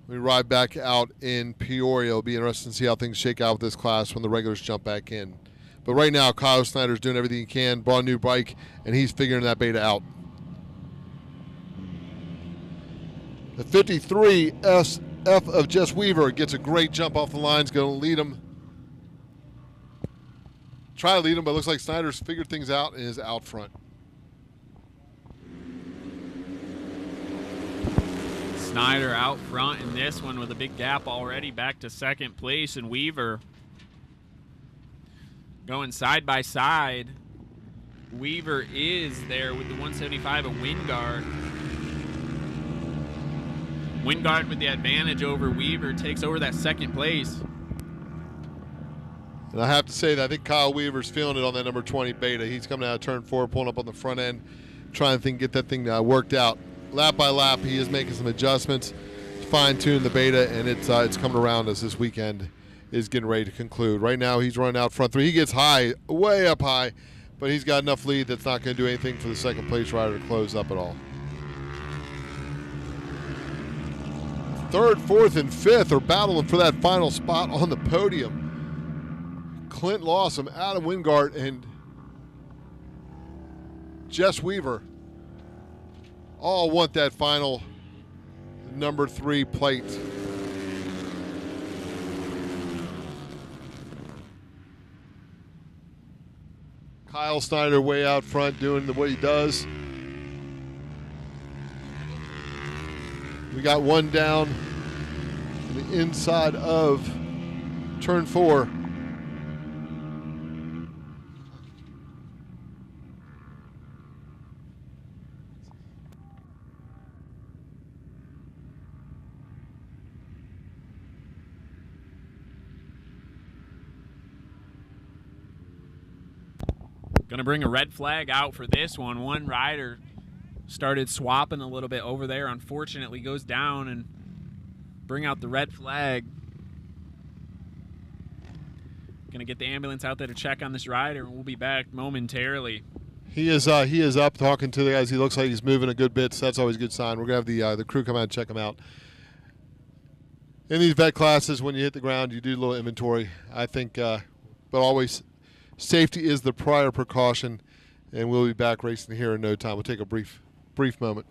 We ride back out in Peoria. It'll be interesting to see how things shake out with this class when the regulars jump back in. But right now, Kyle Snyder's doing everything he can, bought a new bike, and he's figuring that beta out. The 53 SF of Jess Weaver gets a great jump off the line. He's going to lead him. Try to lead him, but it looks like Snyder's figured things out and is out front. Snyder out front in this one with a big gap already, back to second place, and Weaver going side by side. Weaver is there with the 175 of Wingard. Wingard with the advantage over Weaver, takes over that second place. And I have to say that I think Kyle Weaver's feeling it on that number 20 beta. He's coming out of turn 4, pulling up on the front end, trying to get that thing worked out. Lap by lap, he is making some adjustments, fine-tune the beta, and it's coming around as this weekend is getting ready to conclude. Right now, he's running out front 3. He gets high, way up high, but he's got enough lead that's not going to do anything for the second place rider to close up at all. Third, fourth, and fifth are battling for that final spot on the podium. Clint Lawson, Adam Wingard, and Jess Weaver all want that final number 3 plate. Kyle Snyder way out front doing what he does. We got one down on the inside of turn 4. Going to bring a red flag out for this one. One rider started swapping a little bit over there. Unfortunately, goes down and bring out the red flag. Going to get the ambulance out there to check on this rider, and we'll be back momentarily. He is up talking to the guys. He looks like he's moving a good bit, so that's always a good sign. We're going to have the crew come out and check him out. In these vet classes, when you hit the ground, you do a little inventory, I think, but always safety is the prior precaution, and we'll be back racing here in no time. We'll take a brief moment.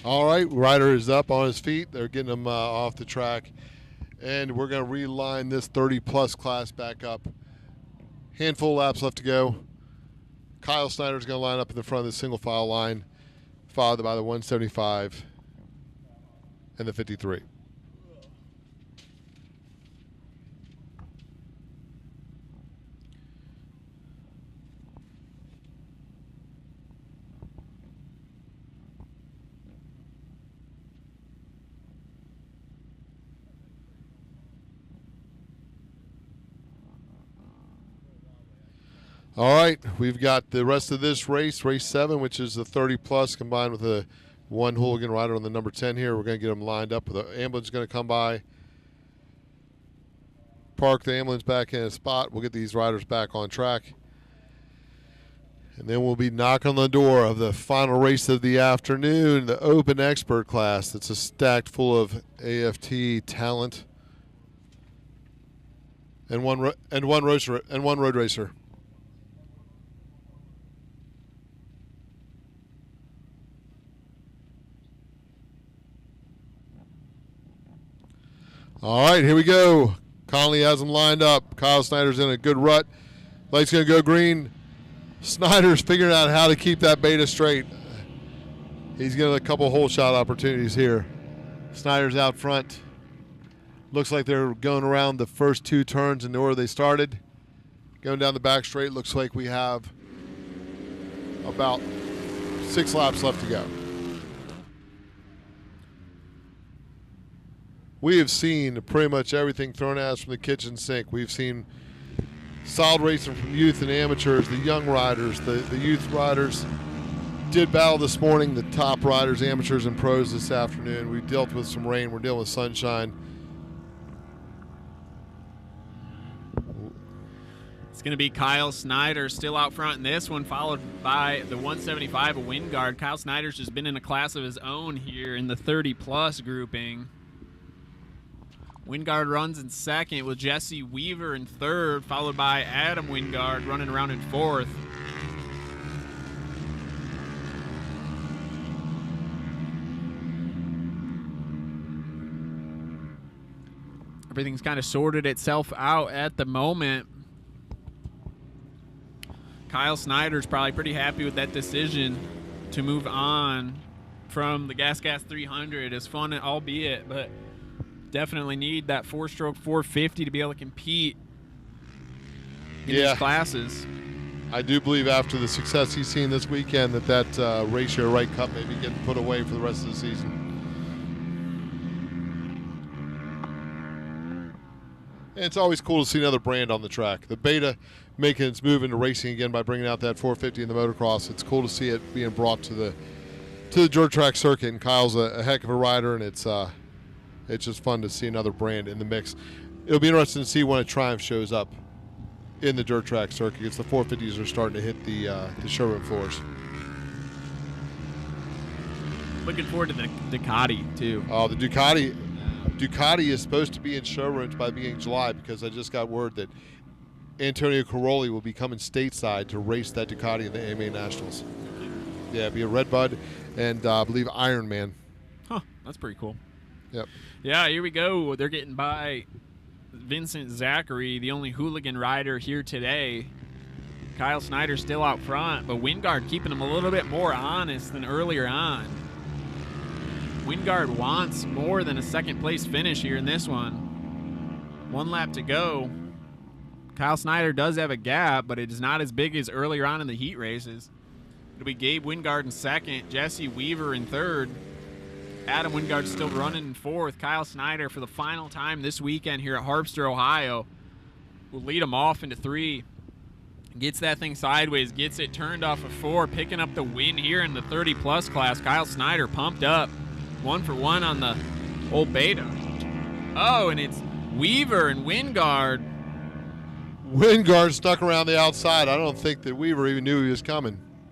All right, rider is up on his feet. They're getting him off the track. And we're going to reline this 30-plus class back up. Handful of laps left to go. Kyle Snyder's going to line up in the front of the single file line, followed by the 175 and the 53. All right, we've got the rest of this race, race 7, which is the 30-plus combined with a one hooligan rider on the number 10 here. We're going to get them lined up. The ambulance is going to come by, park the ambulance back in a spot. We'll get these riders back on track. And then we'll be knocking on the door of the final race of the afternoon, the Open Expert class. It's a stacked full of AFT talent and one road racer. All right, here we go. Conley has them lined up. Kyle Snyder's in a good rut. Light's going to go green. Snyder's figuring out how to keep that beta straight. He's getting a couple hole shot opportunities here. Snyder's out front. Looks like they're going around the first 2 turns in the order they started. Going down the back straight, looks like we have about 6 laps left to go. We have seen pretty much everything thrown at us from the kitchen sink. We've seen solid racing from youth and amateurs, the young riders, the youth riders. Did battle this morning, the top riders, amateurs, and pros this afternoon. We dealt with some rain. We're dealing with sunshine. It's going to be Kyle Snyder still out front in this one, followed by the 175 of Wingard. Kyle Snyder's just been in a class of his own here in the 30-plus grouping. Wingard runs in second with Jesse Weaver in third, followed by Adam Wingard running around in fourth. Everything's kind of sorted itself out at the moment. Kyle Snyder's probably pretty happy with that decision to move on from the Gas 300. As fun, albeit, but definitely need that 4-stroke 450 to be able to compete in these classes. I do believe after the success he's seen this weekend that Ratio Right Cup may be getting put away for the rest of the season. And it's always cool to see another brand on the track. The Beta making its move into racing again by bringing out that 450 in the motocross. It's cool to see it being brought to the dirt track circuit. And Kyle's a heck of a rider, and it's just fun to see another brand in the mix. It'll be interesting to see when a Triumph shows up in the dirt track circuit, because the 450s are starting to hit the showroom floors. Looking forward to the Ducati, too. Oh, the Ducati. Ducati is supposed to be in showrooms by the beginning of July, because I just got word that Antonio Caroli will be coming stateside to race that Ducati in the AMA Nationals. Yeah, it'll be a Redbud and I believe Ironman. Huh, that's pretty cool. Yep. Yeah, here we go. They're getting by Vincent Zachary, the only hooligan rider here today. Kyle Snyder still out front, but Wingard keeping him a little bit more honest than earlier on. Wingard wants more than a second-place finish here in this one. 1 lap to go. Kyle Snyder does have a gap, but it is not as big as earlier on in the heat races. It'll be Gabe Wingard in second, Jesse Weaver in third. Adam Wingard still running in fourth. Kyle Snyder for the final time this weekend here at Harpster, Ohio, will lead him off into 3. Gets that thing sideways, gets it turned off of 4, picking up the win here in the 30-plus class. Kyle Snyder pumped up. 1 for 1 on the old Beta. Oh, and it's Weaver and Wingard. Wingard stuck around the outside. I don't think that Weaver even knew he was coming.